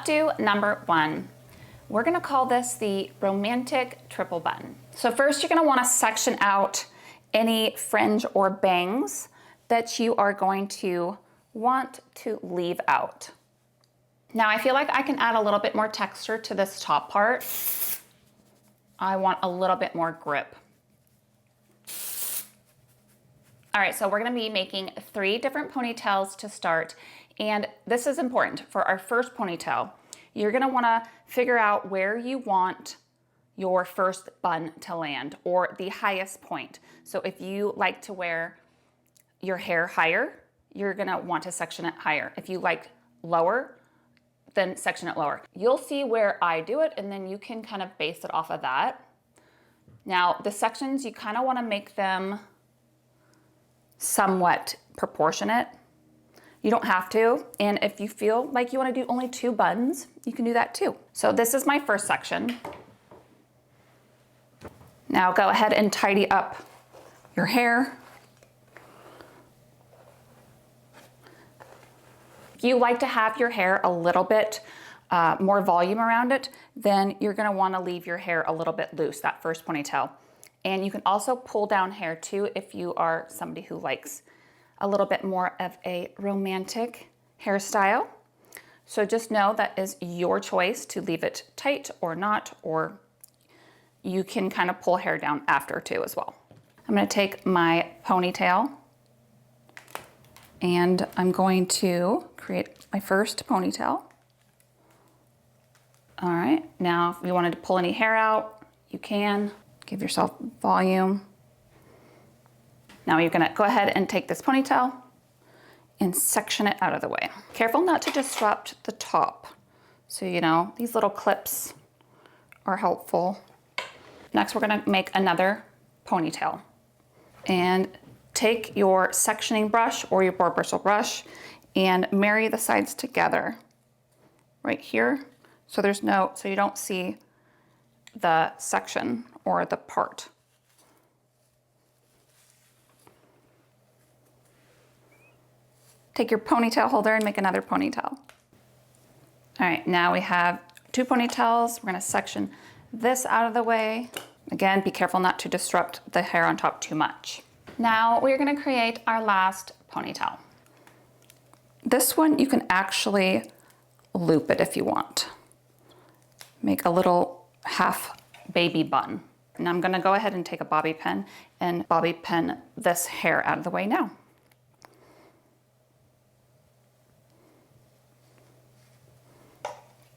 do number 1. We're gonna call this the romantic triple bun. So first you're gonna wanna section out any fringe or bangs that you are going to want to leave out. Now I feel like I can add a little bit more texture to this top part. I want a little bit more grip. All right, so we're gonna be making 3 different ponytails to start, and this is important. For our first ponytail, you're gonna wanna figure out where you want your first bun to land, or the highest point. So if you like to wear your hair higher, you're gonna want to section it higher. If you like lower, then section it lower. You'll see where I do it, and then you can kind of base it off of that. Now, the sections, you kind of wanna make them somewhat proportionate. You don't have to, and if you feel like you wanna do only 2 buns, you can do that too. So this is my first section. Now go ahead and tidy up your hair. If you like to have your hair a little bit more volume around it, then you're gonna wanna leave your hair a little bit loose, that first ponytail. And you can also pull down hair too if you are somebody who likes a little bit more of a romantic hairstyle. So just know that is your choice to leave it tight or not, or you can kind of pull hair down after too as well. I'm gonna take my ponytail and I'm going to create my first ponytail. All right, now if you wanted to pull any hair out, you can. Give yourself volume. Now you're gonna go ahead and take this ponytail and section it out of the way. Careful not to disrupt the top. So, you know, these little clips are helpful. Next, we're gonna make another ponytail. And take your sectioning brush or your boar bristle brush and marry the sides together right here. So you don't see the section or the part. Take your ponytail holder and make another ponytail. All right, now we have 2 ponytails. We're gonna section this out of the way. Again, be careful not to disrupt the hair on top too much. Now we're gonna create our last ponytail. This one, you can actually loop it if you want. Make a little half baby bun. And I'm gonna go ahead and take a bobby pin and bobby pin this hair out of the way now.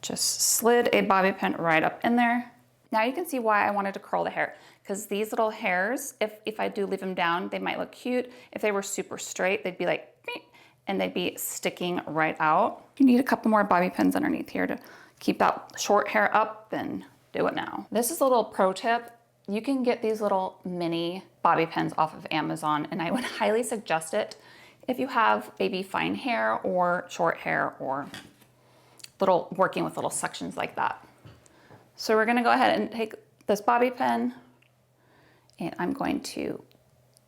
Just slid a bobby pin right up in there. Now you can see why I wanted to curl the hair, because these little hairs, if I do leave them down, they might look cute. If they were super straight, they'd be like, beep, and they'd be sticking right out. You need a couple more bobby pins underneath here to keep that short hair up, then do it now. This is a little pro tip. You can get these little mini bobby pins off of Amazon, and I would highly suggest it if you have baby fine hair or short hair or working with little sections like that. So we're gonna go ahead and take this bobby pin, and I'm going to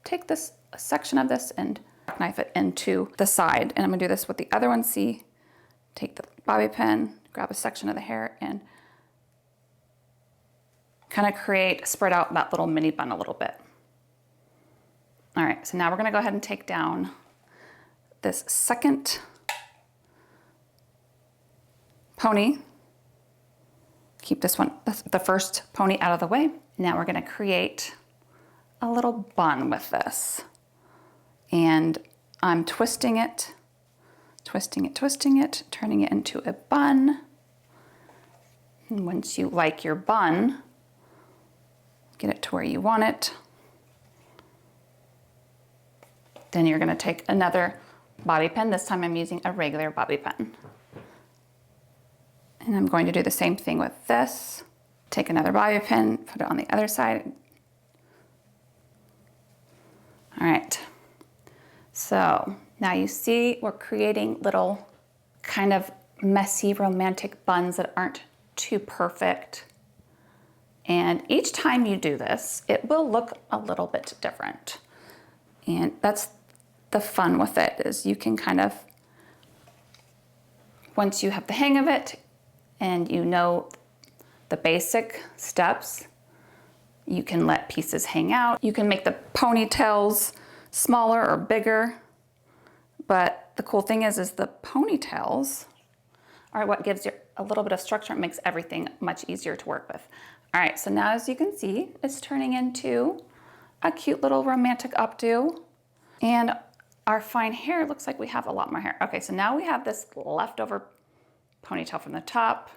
take this section of this and knife it into the side. And I'm gonna do this with the other one. See, take the bobby pin, grab a section of the hair, and kind of spread out that little mini bun a little bit. All right, so now we're gonna go ahead and take down this second pony. Keep this one, the first pony, out of the way. Now we're gonna create a little bun with this. And I'm twisting it, turning it into a bun. And once you like your bun, get it to where you want it. Then you're gonna take another bobby pin. This time I'm using a regular bobby pin. And I'm going to do the same thing with this. Take another bobby pin, put it on the other side. All right, so now you see we're creating little kind of messy romantic buns that aren't too perfect. And each time you do this, it will look a little bit different. And that's the fun with it, is you can kind of, once you have the hang of it, and you know the basic steps. You can let pieces hang out. You can make the ponytails smaller or bigger. But the cool thing is the ponytails are what gives you a little bit of structure and makes everything much easier to work with. All right, so now as you can see, it's turning into a cute little romantic updo. And our fine hair looks like we have a lot more hair. Okay, so now we have this leftover ponytail from the top.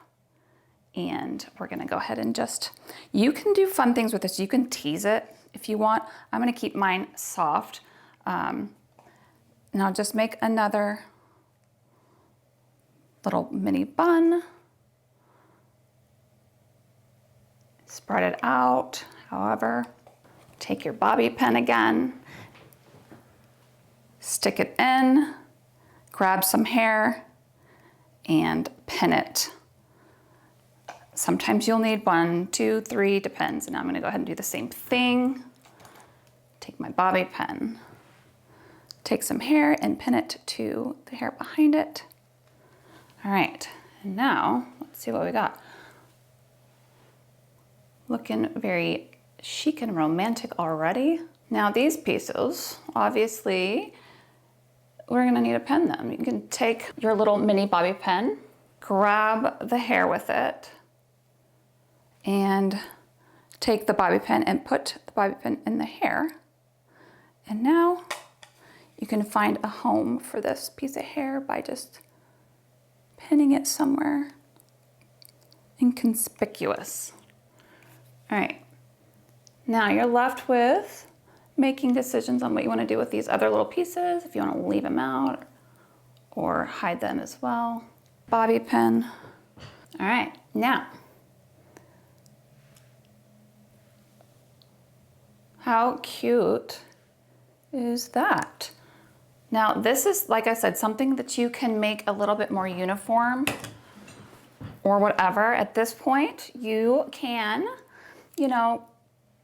And we're gonna go ahead and just, you can do fun things with this. You can tease it if you want. I'm gonna keep mine soft. And I'll just make another little mini bun. Spread it out, however. Take your bobby pin again. Stick it in, grab some hair, and pin it. Sometimes you'll need 1, 2, 3, depends. And now I'm gonna go ahead and do the same thing. Take my bobby pin, take some hair and pin it to the hair behind it. All right, and now let's see what we got. Looking very chic and romantic already. Now these pieces, obviously, we're gonna need to pin them. You can take your little mini bobby pin, grab the hair with it, and take the bobby pin and put the bobby pin in the hair. And now you can find a home for this piece of hair by just pinning it somewhere inconspicuous. All right, now you're left with making decisions on what you want to do with these other little pieces, if you want to leave them out or hide them as well. Bobby pin. All right, now, how cute is that? Now this is, like I said, something that you can make a little bit more uniform or whatever. At this point, you can, you know,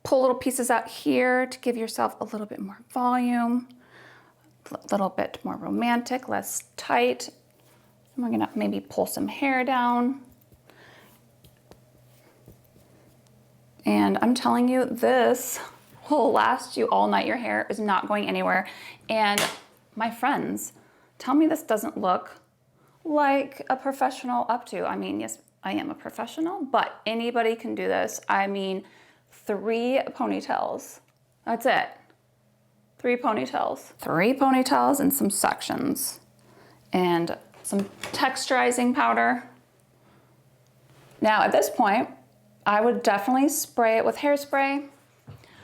pull little pieces out here to give yourself a little bit more volume, a little bit more romantic, less tight. And we're gonna maybe pull some hair down. And I'm telling you, this will last you all night. Your hair is not going anywhere. And my friends, tell me this doesn't look like a professional updo. I mean, yes, I am a professional, but anybody can do this. I mean, 3 ponytails. That's it. 3 ponytails. 3 ponytails and some sections. And some texturizing powder. Now at this point, I would definitely spray it with hairspray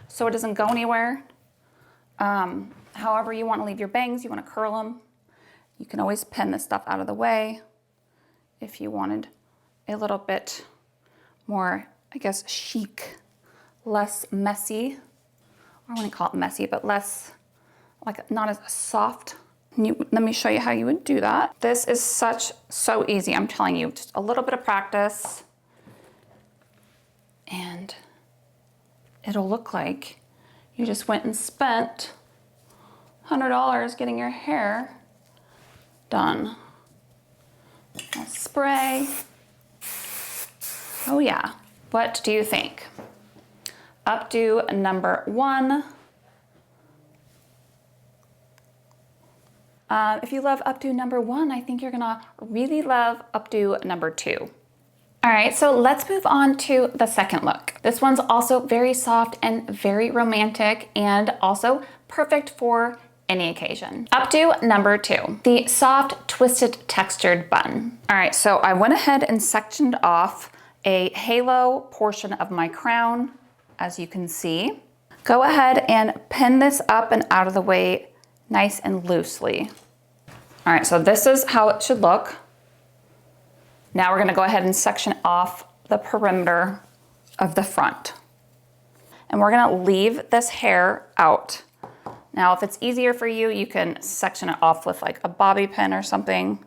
so it doesn't go anywhere. However you want to leave your bangs, you want to curl them. You can always pin this stuff out of the way if you wanted a little bit more, I guess, chic, less messy. I wouldn't call it messy, but less, like not as soft. Let me show you how you would do that. This is so easy. I'm telling you, just a little bit of practice and it'll look like you just went and spent $100 getting your hair done. I'll spray. Oh yeah, what do you think? Updo number 1. If you love updo number 1, I think you're gonna really love updo number 2. All right, so let's move on to the second look. This one's also very soft and very romantic and also perfect for any occasion. Updo number 2, the soft twisted textured bun. All right, so I went ahead and sectioned off a halo portion of my crown, as you can see. Go ahead and pin this up and out of the way nice and loosely. All right, so this is how it should look. Now we're gonna go ahead and section off the perimeter of the front. And we're gonna leave this hair out. Now, if it's easier for you, you can section it off with like a bobby pin or something.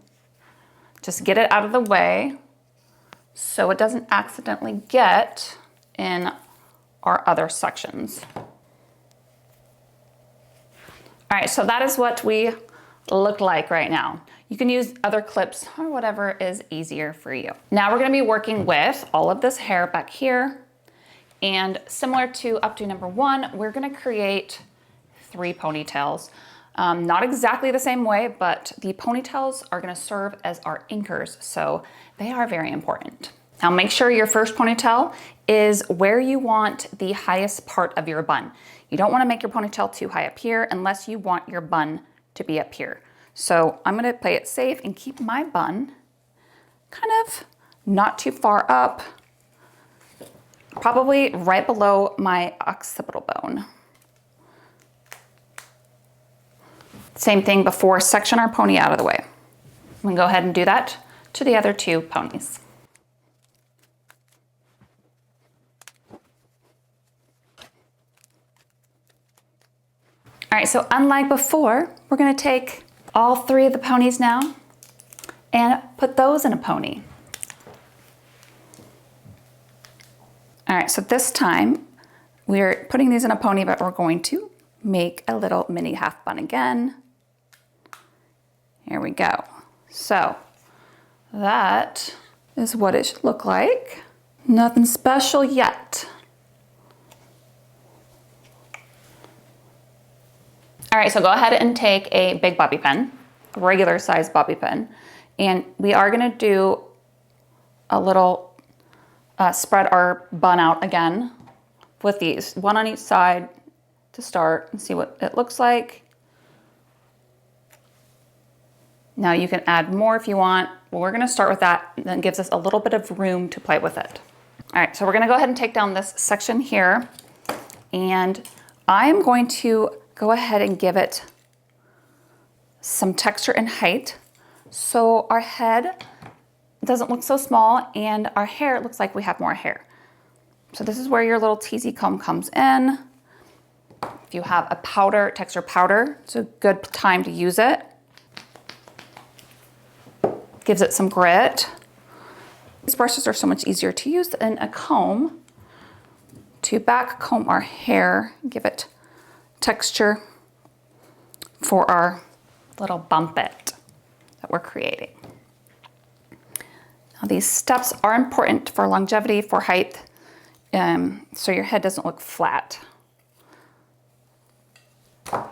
Just get it out of the way so it doesn't accidentally get in our other sections. All right, so that is what we look like right now. You can use other clips or whatever is easier for you. Now we're gonna be working with all of this hair back here. And similar to Updo number 1, we're gonna create 3 ponytails. Not exactly the same way, but the ponytails are gonna serve as our anchors, so they are very important. Now make sure your first ponytail is where you want the highest part of your bun. You don't wanna make your ponytail too high up here unless you want your bun to be up here. So I'm gonna play it safe and keep my bun kind of not too far up, probably right below my occipital bone. Same thing before, section our pony out of the way. I'm gonna go ahead and do that to the other 2 ponies. All right, so unlike before, we're gonna take all 3 of the ponies now and put those in a pony. All right, so this time we're putting these in a pony, but we're going to make a little mini half bun again. Here we go. So that is what it should look like. Nothing special yet. All right, so go ahead and take a big bobby pin, a regular size bobby pin, and we are gonna do a little spread our bun out again with these, 1 on each side to start and see what it looks like. Now you can add more if you want. Well, we're gonna start with that, and then it gives us a little bit of room to play with it. All right, so we're gonna go ahead and take down this section here, and I'm going to go ahead and give it some texture and height so our head doesn't look so small and our hair looks like we have more hair. So this is where your little teasy comb comes in. If you have a powder, texture powder, it's a good time to use it. Gives it some grit. These brushes are so much easier to use than a comb to back comb our hair, give it texture for our little bumpet that we're creating. Now these steps are important for longevity, for height, so your head doesn't look flat. You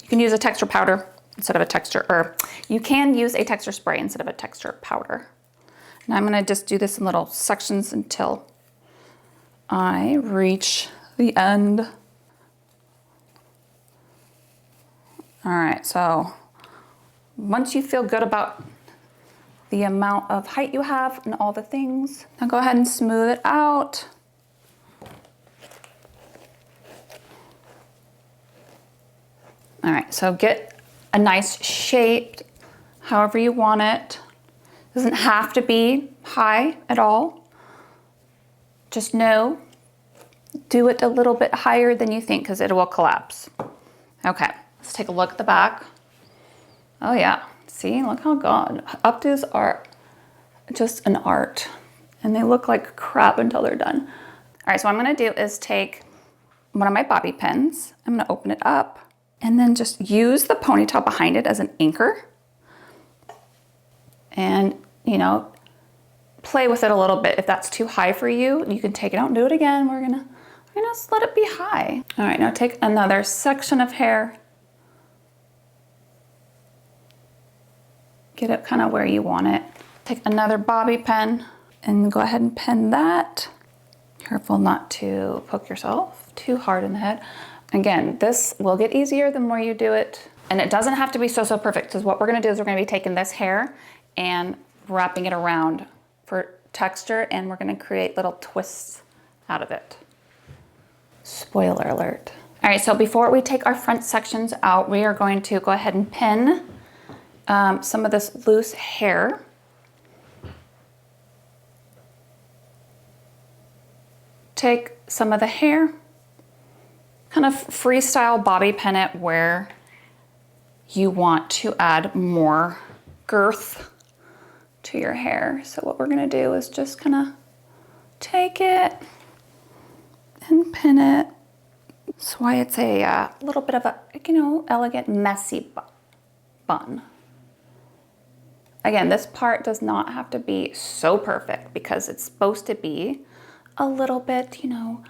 can use a texture powder instead of a texture, or you can use a texture spray instead of a texture powder. And I'm gonna just do this in little sections until I reach the end. All right, so once you feel good about the amount of height you have and all the things, now go ahead and smooth it out. All right, so get a nice shape, however you want it. Doesn't have to be high at all. Just know, do it a little bit higher than you think because it will collapse. Okay, let's take a look at the back. Oh yeah, see, look how good. Updos are just an art and they look like crap until they're done. All right, so what I'm gonna do is take one of my bobby pins. I'm gonna open it up and then just use the ponytail behind it as an anchor. And, you know, play with it a little bit. If that's too high for you, you can take it out and do it again. We're gonna just let it be high. All right, now take another section of hair. Get it kind of where you want it. Take another bobby pin and go ahead and pin that. Careful not to poke yourself too hard in the head. Again, this will get easier the more you do it. And it doesn't have to be so perfect, because what we're gonna do is we're gonna be taking this hair and wrapping it around for texture, and we're gonna create little twists out of it. Spoiler alert. All right, so before we take our front sections out, we are going to go ahead and pin some of this loose hair. Take some of the hair, kind of freestyle bobby pin it where you want to add more girth to your hair. So what we're gonna do is just kind of take it and pin it. That's why it's a little bit of a, you know, elegant, messy bun. Again, this part does not have to be so perfect because it's supposed to be a little bit, you know,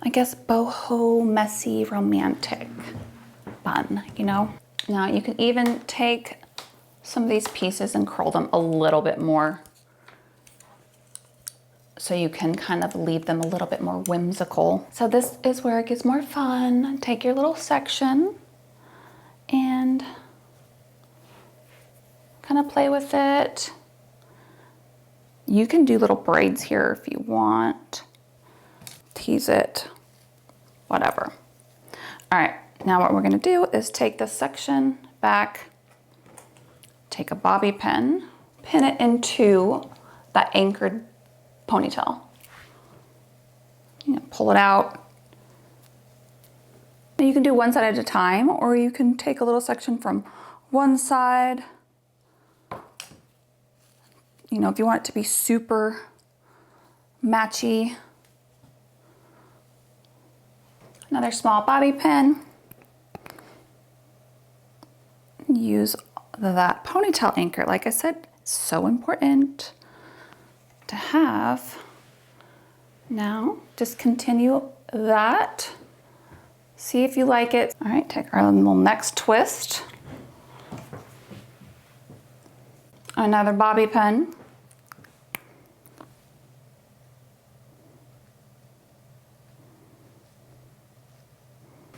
I guess boho, messy, romantic bun, you know? Now you can even take some of these pieces and curl them a little bit more so you can kind of leave them a little bit more whimsical. So this is where it gets more fun. Take your little section and kind of play with it. You can do little braids here if you want. Tease it, whatever. All right, now what we're gonna do is take this section back, take a bobby pin, pin it into that anchored ponytail. You know, pull it out. You can do one side at a time, or you can take a little section from one side. You know, if you want it to be super matchy. Another small bobby pin. Use that ponytail anchor. Like I said, it's so important to have. Now, just continue that. See if you like it. All right, take our little next twist. Another bobby pin.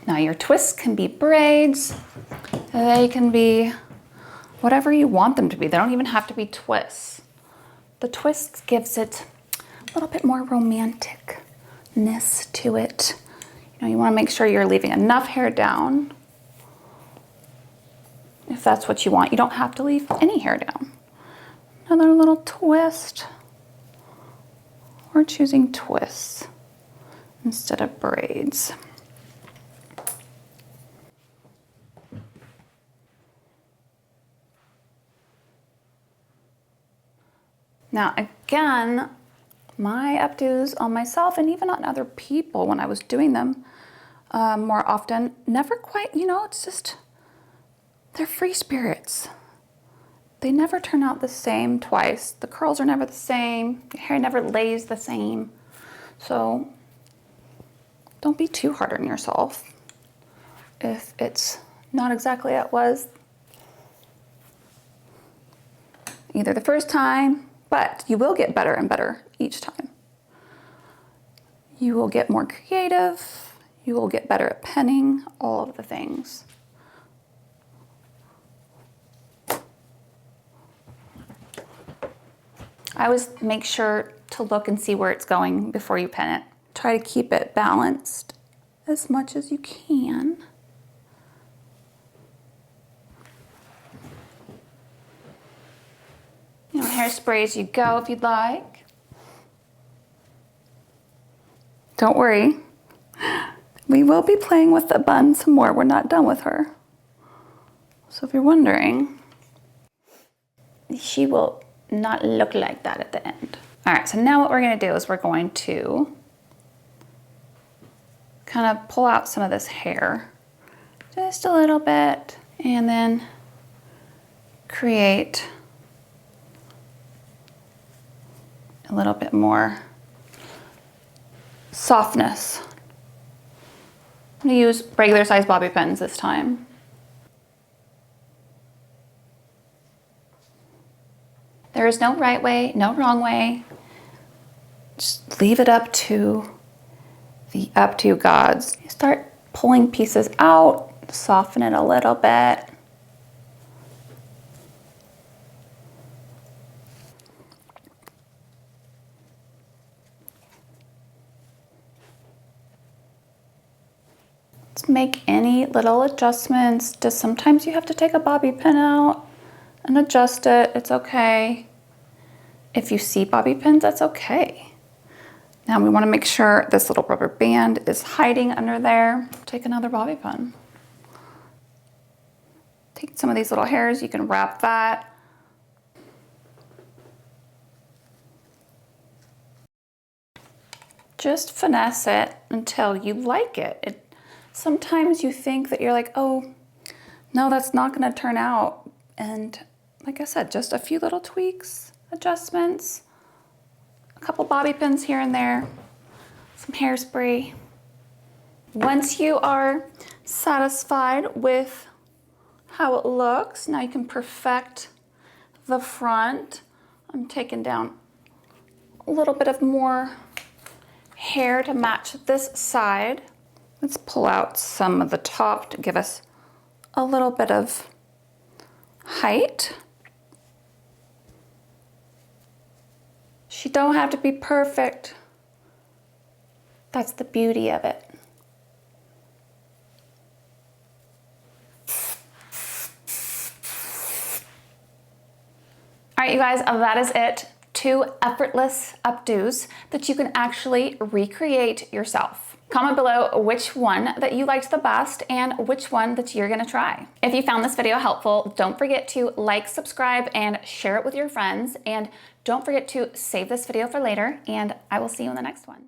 Now your twists can be braids. They can be whatever you want them to be. They don't even have to be twists. The twist gives it a little bit more romanticness to it. You know, you want to make sure you're leaving enough hair down. If that's what you want, you don't have to leave any hair down. Another little twist. We're choosing twists instead of braids. Now again, my updos on myself and even on other people when I was doing them more often, never quite, you know, it's just, they're free spirits. They never turn out the same twice. The curls are never the same. Your hair never lays the same. So don't be too hard on yourself if it's not exactly how it was either the first time, but you will get better and better each time. You will get more creative. You will get better at penning, all of the things. I always make sure to look and see where it's going before you pen it. Try to keep it balanced as much as you can. You know, hairspray as you go if you'd like. Don't worry, we will be playing with the bun some more. We're not done with her. So if you're wondering, she will not look like that at the end. All right, so now what we're gonna do is we're going to kind of pull out some of this hair, just a little bit, and then create a little bit more softness. I'm gonna use regular size bobby pins this time. There is no right way, no wrong way. Just leave it up to the Updo gods. You start pulling pieces out, soften it a little bit. Let's make any little adjustments. Just sometimes you have to take a bobby pin out and adjust it. It's okay. If you see bobby pins, that's okay. Now we want to make sure this little rubber band is hiding under there. Take another bobby pin. Take some of these little hairs, you can wrap that. Just finesse it until you like it. Sometimes you think that you're like, oh, no, that's not gonna turn out. And like I said, just a few little tweaks, adjustments, a couple bobby pins here and there, some hairspray. Once you are satisfied with how it looks, now you can perfect the front. I'm taking down a little bit of more hair to match this side. Let's pull out some of the top to give us a little bit of height. She don't have to be perfect. That's the beauty of it. All right, you guys, that is it. 2 effortless updos that you can actually recreate yourself. Comment below which one that you liked the best and which one that you're gonna try. If you found this video helpful, don't forget to like, subscribe, and share it with your friends. And don't forget to save this video for later, and I will see you in the next one.